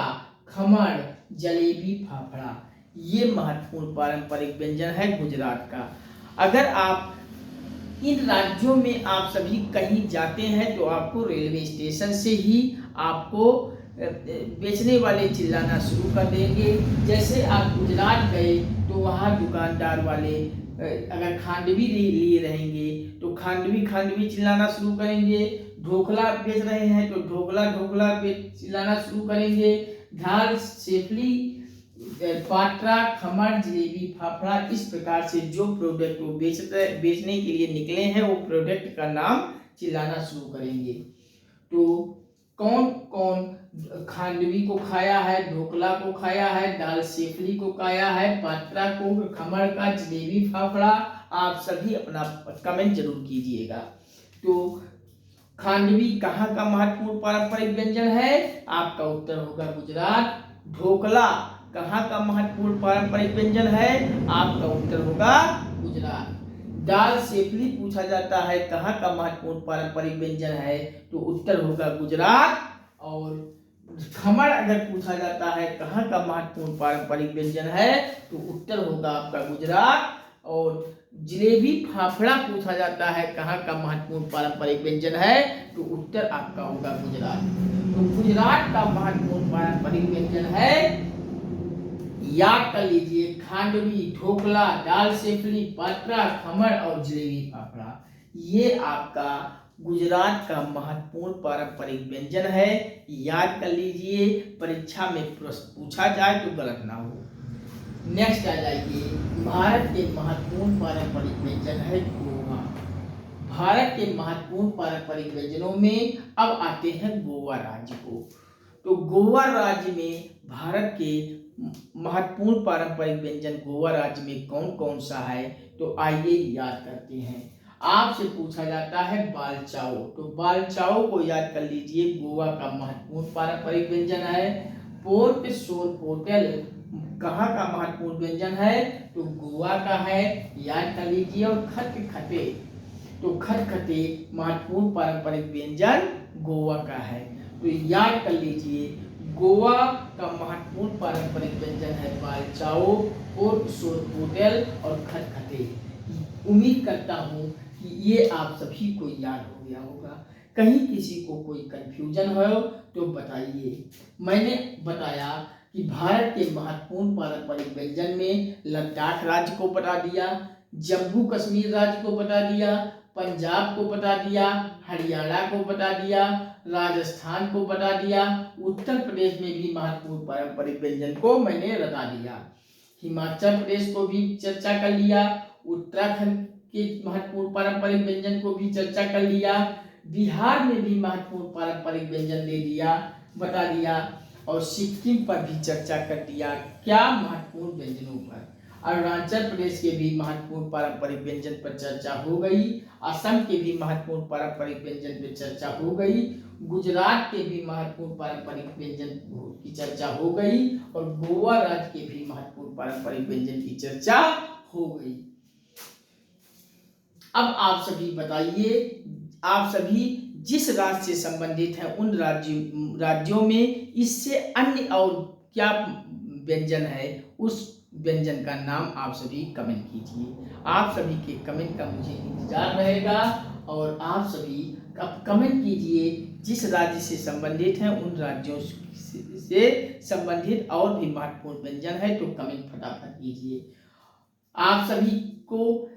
खमण, जलेबी, फाफड़ा। ये महत्वपूर्ण पारंपरिक व्यंजन है गुजरात का। अगर आप इन राज्यों में आप सभी कहीं जाते हैं तो आपको रेलवे स्टेशन से ही आपको बेचने वाले चिल्लाना शुरू कर देंगे। जैसे आप गुजरात गए तो वहाँ दुकानदार वाले अगर खांडवी लिए रहेंगे तो खांडवी खांडवी चिल्लाना शुरू करेंगे। ढोकला बेच रहे हैं तो ढोकला ढोकला चिल्लाना शुरू करेंगे। ढाल सेपली, पाट्रा, खमण, जलेबी, फाफड़ा, इस प्रकार से जो प्रोडक्ट वो बेचने के लिए निकले हैं वो प्रोडक्ट का नाम चिल्लाना शुरू करेंगे। तो कौन कौन खांडवी को खाया है, ढोकला को खाया है, दाल सेपली को खाया है, पात्रा को, खमण का, जलेबी, फाफड़ा, आप सभी अपना कमेंट जरूर कीजिएगा। तो खांडवी कहाँ का महत्वपूर्ण पारंपरिक व्यंजन है? आपका उत्तर होगा गुजरात। ढोकला कहाँ का महत्वपूर्ण पारंपरिक व्यंजन है? आपका उत्तर होगा गुजरात। दाल सेपली पूछा जाता है कहाँ का महत्वपूर्ण पारंपरिक व्यंजन है, तो उत्तर होगा गुजरात। और खमण अगर पूछा जाता है कहाँ का महत्वपूर्ण पारंपरिक व्यंजन है, तो उत्तर होगा आपका गुजरात। और जलेबी फाफड़ा पूछा जाता है कहाँ का महत्वपूर्ण पारंपरिक व्यंजन है, तो उत्तर आपका होगा गुजरात। तो गुजरात का महत्वपूर्ण पारंपरिक व्यंजन है, याद कर लीजिए, खांडवी, ढोकला, दाल सेपली, पात्रा, खमण और जलेबी फाफड़ा। ये आपका गुजरात का महत्वपूर्ण पारंपरिक व्यंजन है। याद कर लीजिए, परीक्षा में प्रश्न पूछा जाए तो गलत ना हो। नेक्स्ट आ जाइए, भारत के महत्वपूर्ण पारंपरिक व्यंजन है गोवा। भारत के महत्वपूर्ण पारंपरिक व्यंजनों में अब आते हैं गोवा राज्य को। तो गोवा राज्य में भारत के महत्वपूर्ण पारंपरिक व्यंजन गोवा राज्य में कौन कौन सा है, तो आइए याद करते हैं। आपसे पूछा जाता है बाल चाव, तो बाल चाव को याद कर लीजिए, गोवा का महत्वपूर्ण पारंपरिक व्यंजन है। पोर्क सोरपोटेल कहाँ का महत्वपूर्ण व्यंजन है, तो गोवा का है, याद कर लीजिए। और खटखटे, तो खटखटे महत्वपूर्ण पारंपरिक व्यंजन गोवा का है, तो याद कर लीजिए, गोवा का महत्वपूर्ण पारंपरिक व्यंजन है बाल चाव, पोर्क सोरपोटेल और खटखटे। उम्मीद करता हूँ कि ये आप सभी को याद हो गया होगा। कहीं किसी को कोई कंफ्यूजन हो तो बताइए। मैंने बताया कि भारत के महत्वपूर्ण पारंपरिक व्यंजन में लद्दाख राज्य को बता दिया, जम्मू कश्मीर राज्य को बता दिया, पंजाब को बता दिया, हरियाणा को बता दिया, राजस्थान को बता दिया, उत्तर प्रदेश में भी महत्वपूर्ण पारंपरिक व्यंजन को मैंने बता दिया, हिमाचल प्रदेश को भी चर्चा कर लिया, उत्तराखंड के महत्वपूर्ण पारंपरिक व्यंजन को भी चर्चा कर लिया, बिहार में भी महत्वपूर्ण पारंपरिक व्यंजन दे दिया, बता दिया, और सिक्किम पर भी चर्चा कर दिया क्या महत्वपूर्ण व्यंजनों पर। अरुणाचल प्रदेश के भी महत्वपूर्ण पारंपरिक व्यंजन पर चर्चा हो गई, असम के भी महत्वपूर्ण पारंपरिक व्यंजन पर चर्चा हो गई, गुजरात के भी महत्वपूर्ण पारंपरिक व्यंजन की चर्चा हो गई, और गोवा राज्य के भी महत्वपूर्ण पारंपरिक व्यंजन की चर्चा हो गई। अब आप सभी बताइए, आप सभी जिस राज्य से संबंधित हैं उन राज्यों में इससे अन्य और क्या व्यंजन है, उस व्यंजन का नाम आप सभी कमेंट कीजिए। आप सभी के कमेंट का मुझे इंतजार रहेगा, और आप सभी अब कमेंट कीजिए जिस राज्य से संबंधित हैं उन राज्यों से संबंधित और भी महत्वपूर्ण व्यंजन है, तो कमेंट फटाफट कीजिए। आप सभी को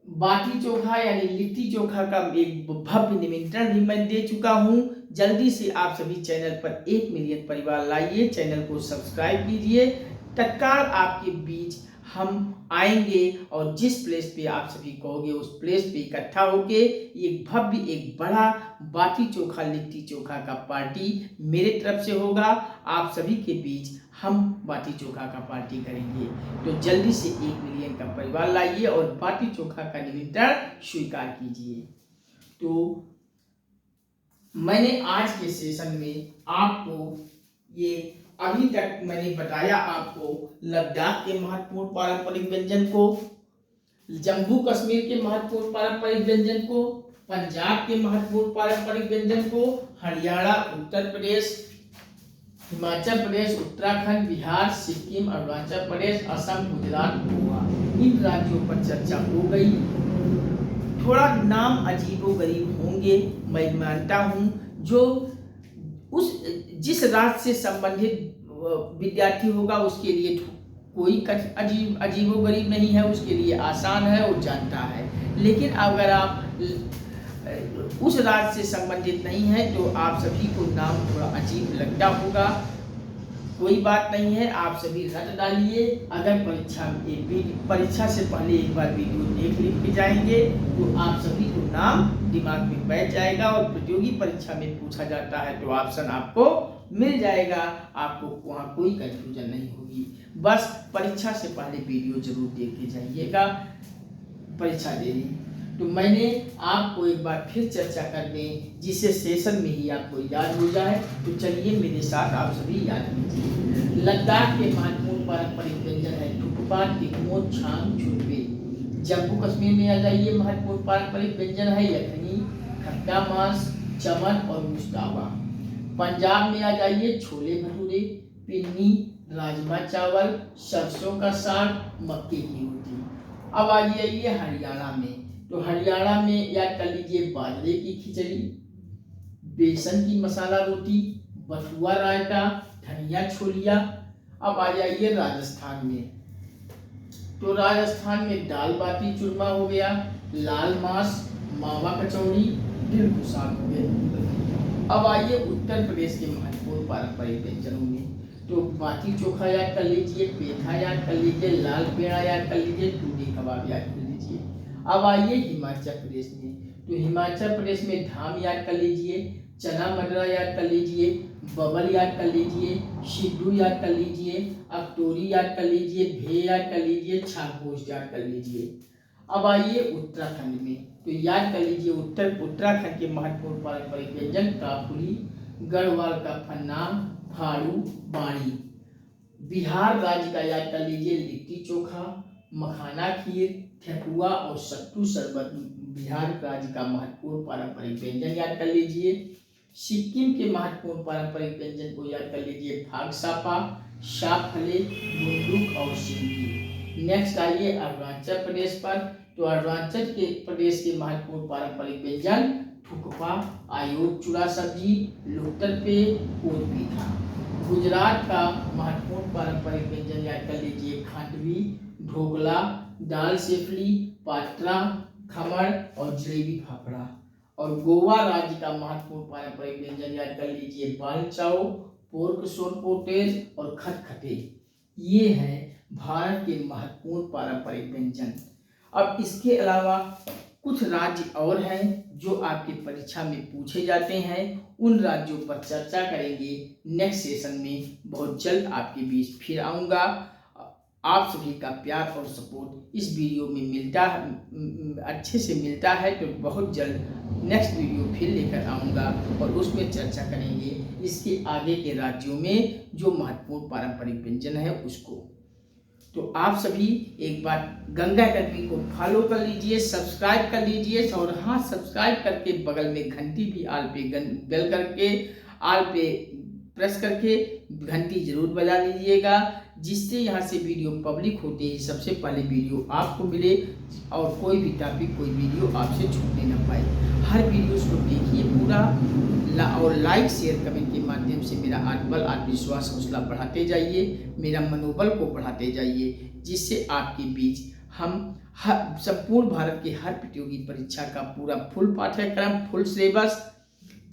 बाटी चोखा यानी लिट्टी चोखा का एक भव्य निमंत्रण भी मैं दे चुका हूं। जल्दी से आप सभी चैनल पर 1 मिलियन परिवार लाइए, चैनल को सब्सक्राइब कीजिए। तत्काल आपके बीच हम आएंगे और जिस प्लेस पे आप सभी कहोगे उस प्लेस पे इकट्ठा होके एक भव्य, एक बड़ा बाटी चोखा लिट्टी चोखा का पार्टी मेरे तरफ से होगा। आप सभी के बीच हम बाटी चोखा का पार्टी करेंगे, तो जल्दी से 1 मिलियन का परिवार लाइए और बाटी चोखा का निमंत्रण स्वीकार कीजिए। तो मैंने आज के सेशन में आपको ये अभी तक मैंने बताया आपको लद्दाख के महत्वपूर्ण पारंपरिक व्यंजन को, जम्मू कश्मीर के महत्वपूर्ण पारंपरिक व्यंजन को, पंजाब के महत्वपूर्ण पारंपरिक व्यंजन को, हरियाणा, उत्तर प्रदेश, हिमाचल प्रदेश, उत्तराखंड, बिहार, सिक्किम, अरुणाचल प्रदेश, असम, गुजरात, गोवा, इन राज्यों पर चर्चा हो गई। थोड़ा नाम अजीबोगरीब होंगे, मैं मानता हूँ। जो उस जिस राज्य से संबंधित विद्यार्थी होगा उसके लिए कोई अजीबोगरीब नहीं है, उसके लिए आसान है, वो जानता है। लेकिन अगर आप उस राज्य से संबंधित नहीं है तो आप सभी को नाम थोड़ा अजीब लगता होगा। कोई बात नहीं है, आप सभी रट डालिए। अगर परीक्षा से पहले एक बार वीडियो लिख के जाएंगे तो आप सभी को नाम दिमाग में बैठ जाएगा और प्रतियोगी परीक्षा में पूछा जाता है तो ऑप्शन आपको मिल जाएगा। आपको वहाँ कोई कंफ्यूजन नहीं होगी। बस परीक्षा से पहले वीडियो जरूर देख के जाइएगा परीक्षा देने। तो मैंने आपको एक बार फिर चर्चा कर दें जिससे सेशन में ही आपको याद हो जाए। तो चलिए मेरे साथ आप सभी याद कीजिए। लद्दाख के महत्वपूर्ण पारंपरिक व्यंजन है ठुकपा, तिखमो, छांग, छुरपे। जम्मू कश्मीर में आ जाइए, महत्वपूर्ण पारंपरिक व्यंजन है यखनी, खट्टा मांस, चमन और मुश्ताबा। पंजाब में आ जाइए, छोले भटूरे, पिन्नी, राजमा चावल, सरसों का साग, मक्के की रोटी। अब आ जाइए हरियाणा में, तो हरियाणा में याद कर लीजिए बाजरे की खिचड़ी, बेसन की मसाला रोटी, बथुआ रायता, धनिया छोलिया। अब आ जाइए राजस्थान में, तो राजस्थान में दाल बाटी चूरमा हो गया, लाल मांस, मावा कचौड़ी, दिल को साग हो गया। अब आइए उत्तर प्रदेश के महत्वपूर्ण पारंपरिक व्यंजनों में, तो बाटी चोखा याद कर लीजिए, पेठा याद कर लीजिए, लाल पेड़ा याद कर लीजिए, टूटी कबाब याद कर लीजिए। अब आइए हिमाचल प्रदेश में, तो हिमाचल प्रदेश में धाम याद कर लीजिए, चना मडरा याद कर लीजिए, बबल याद कर लीजिए, सिड्डू याद कर लीजिए, अकतोरी याद कर लीजिए, भे याद कर लीजिए, छागोश याद कर लीजिए। अब आइए उत्तराखंड में, तो याद कर लीजिए उत्तराखंड के महत्वपूर्ण पारंपरिक व्यंजन काफुली, गढ़वाल का फन्ना, फाड़ू, बाड़ी। बिहार राज्य का याद कर लीजिए लिट्टी चोखा, मखाना खीर, ठेकुआ और सत्तू शरबत। बिहार राज्य का महत्वपूर्ण पारंपरिक व्यंजन याद कर लीजिए। सिक्किम के महत्वपूर्ण पारंपरिक व्यंजन को याद कर लीजिए फागसापा, शाफले, बुंदुक और सिंगी। नेक्स्ट आइए अरुणाचल प्रदेश पर, तो अरुणाचल के प्रदेश के महत्वपूर्ण पारंपरिक व्यंजन ठुकपा, आयोग चूड़ा सब्जी, लुत्तरपे, कोरपीठा। गुजरात का महत्वपूर्ण पारंपरिक व्यंजन याद कर लीजिए खांडवी, ढोकला, दाल सेफली, पात्रा, खमण और जलेबी फाफड़ा। और गोवा राज्य का महत्वपूर्ण पारंपरिक व्यंजन याद कर लीजिए बालचाओ, पोर्क सोरपोटेज और खटखटे। ये हैं भारत के महत्वपूर्ण पारंपरिक व्यंजन। अब इसके अलावा कुछ राज्य और हैं जो आपकी परीक्षा में पूछे जाते हैं, उन राज्यों पर चर्चा करेंगे नेक्स्ट सेशन में। बहुत जल्द आपके बीच फिर आऊँगा। आप सभी का प्यार और सपोर्ट इस वीडियो में मिलता अच्छे से मिलता है, तो बहुत जल्द नेक्स्ट वीडियो फिर लेकर आऊँगा और उसमें चर्चा करेंगे इसके आगे के राज्यों में जो महत्वपूर्ण पारंपरिक व्यंजन है उसको। तो आप सभी एक बार गंगा अकेडमी को फॉलो कर लीजिए, सब्सक्राइब कर लीजिए और हाँ, सब्सक्राइब करके बगल में घंटी भी बेल करके आल पे प्रेस करके घंटी जरूर बजा लीजिएगा, जिससे यहाँ से वीडियो पब्लिक होते ही सबसे पहले वीडियो आपको मिले और कोई भी टॉपिक कोई वीडियो आपसे छूटने न पाए। हर वीडियोस को देखिए पूरा और लाइक शेयर कमेंट के माध्यम से मेरा आत्मबल आत्मविश्वास हौसला बढ़ाते जाइए, मेरा मनोबल को बढ़ाते जाइए, जिससे आपके बीच हम संपूर्ण भारत के हर प्रतियोगी परीक्षा का पूरा फुल पाठ्यक्रम, फुल सिलेबस,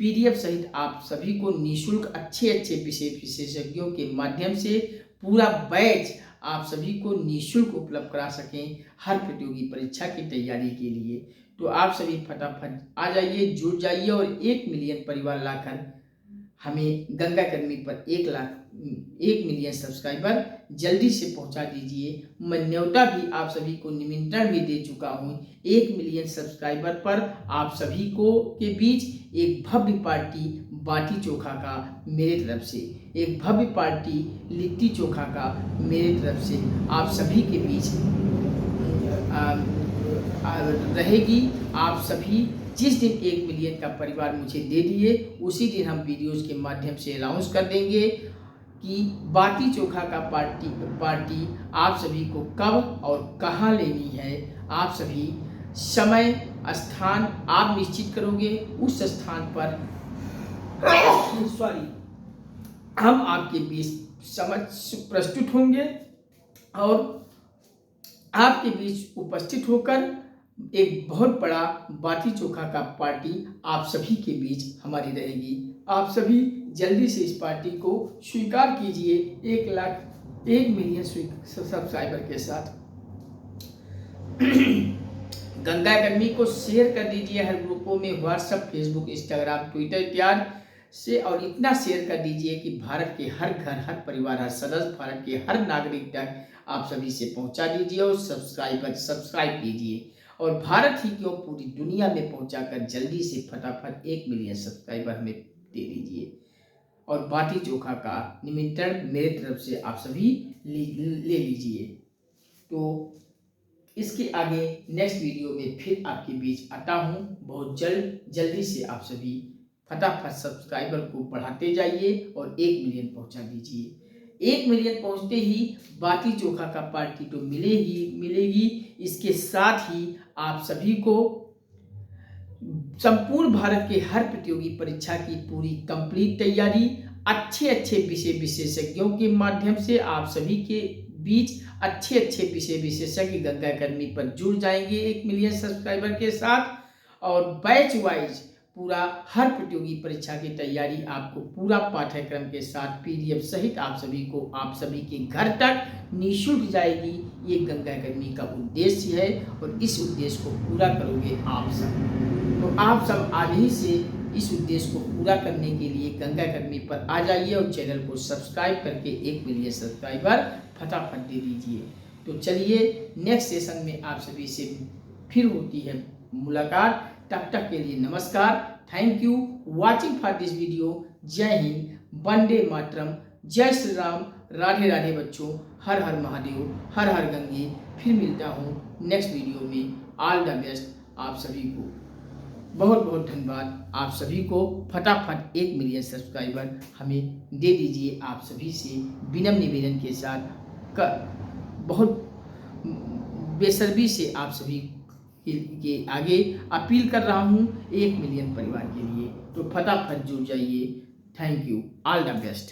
PDF सहित आप सभी को निःशुल्क अच्छे विशेषज्ञों के माध्यम से पूरा बैच आप सभी को निःशुल्क उपलब्ध करा सकें हर प्रतियोगी परीक्षा की तैयारी के लिए। तो आप सभी फटाफट आ जाइए, जुड़ जाइए और 1 मिलियन परिवार लाकर हमें गंगा अकेडमी पर 1 मिलियन सब्सक्राइबर जल्दी से पहुंचा दीजिए। मैं न्योता भी आप सभी को निमंत्रण भी दे चुका हूं। 1 मिलियन सब्सक्राइबर पर आप सभी को के बीच एक भव्य पार्टी बाटी चोखा का मेरे तरफ से, एक भव्य पार्टी लिट्टी चोखा का मेरे तरफ से आप सभी के बीच रहेगी। आप सभी जिस दिन 1 मिलियन का परिवार मुझे दे दिए उसी दिन हम वीडियोस के माध्यम से अनाउंस कर देंगे कि बाटी चोखा का पार्टी आप सभी को कब और कहाँ लेनी है। आप सभी समय स्थान आप निश्चित करोगे, उस स्थान पर हम आपके बीच समझ प्रस्तुत होंगे और आपके बीच उपस्थित होकर एक बहुत बड़ा बाटी चोखा का पार्टी आप सभी के बीच हमारी रहेगी। आप सभी जल्दी से इस पार्टी को स्वीकार कीजिए 1 मिलियन सब्सक्राइबर के साथ। गंगा अकेडमी को शेयर कर दीजिए हर ग्रुपों में, व्हाट्सएप, फेसबुक, इंस्टाग्राम, ट्विटर इत्यादि से, और इतना शेयर कर दीजिए कि भारत के हर घर, हर परिवार, हर सदस्य, भारत के हर नागरिक तक आप सभी से पहुंचा दीजिए और सब्सक्राइब कीजिए और भारत ही क्यों पूरी दुनिया में पहुंचाकर जल्दी से फटाफट 1 मिलियन सब्सक्राइबर हमें दे दीजिए। और बाटी चोखा का निमंत्रण मेरे तरफ से आप सभी ले लीजिए। तो इसके आगे नेक्स्ट वीडियो में फिर आपके बीच आता हूँ बहुत जल्दी से। आप सभी फटाफट सब्सक्राइबर को बढ़ाते जाइए और 1 मिलियन पहुंचा दीजिए। 1 मिलियन पहुंचते ही बाटी चोखा का पार्टी तो मिलेगी। इसके साथ ही आप सभी को संपूर्ण भारत के हर प्रतियोगी परीक्षा की पूरी कंप्लीट तैयारी अच्छे विशेषज्ञों के माध्यम से आप सभी के बीच अच्छे विशेषज्ञ गंगा अकेडमी पर जुड़ जाएंगे 1 मिलियन सब्सक्राइबर के साथ। और बैच वाइज पूरा हर प्रतियोगी परीक्षा की तैयारी आपको पूरा पाठ्यक्रम के साथ PDF सहित आप सभी के घर तक निःशुल्क जाएगी। ये गंगा अकेडमी का उद्देश्य है और इस उद्देश्य को पूरा करोगे आप सब। तो आप सब आज ही से इस उद्देश्य को पूरा करने के लिए गंगा अकेडमी पर आ जाइए और चैनल को सब्सक्राइब करके 1 मिलियन सब्सक्राइबर फटाफट दे दीजिए। तो चलिए नेक्स्ट सेशन में आप सभी से फिर होती है मुलाकात। तब तक के लिए नमस्कार, thank you watching for this video. जय हिंद, वंदे मातरम, जय श्री राम, राधे राधे बच्चों, हर हर महादेव, हर हर गंगे। फिर मिलता हूँ नेक्स्ट वीडियो में। ऑल द बेस्ट आप सभी को, बहुत बहुत धन्यवाद। आप सभी को फटाफट 1 मिलियन सब्सक्राइबर हमें दे दीजिए। आप सभी से विनम्र निवेदन के साथ बहुत बेसब्री से आप सभी के आगे अपील कर रहा हूँ 1 मिलियन परिवार के लिए। तो फटाफट जुड़ जाइए। Thank you, all the best.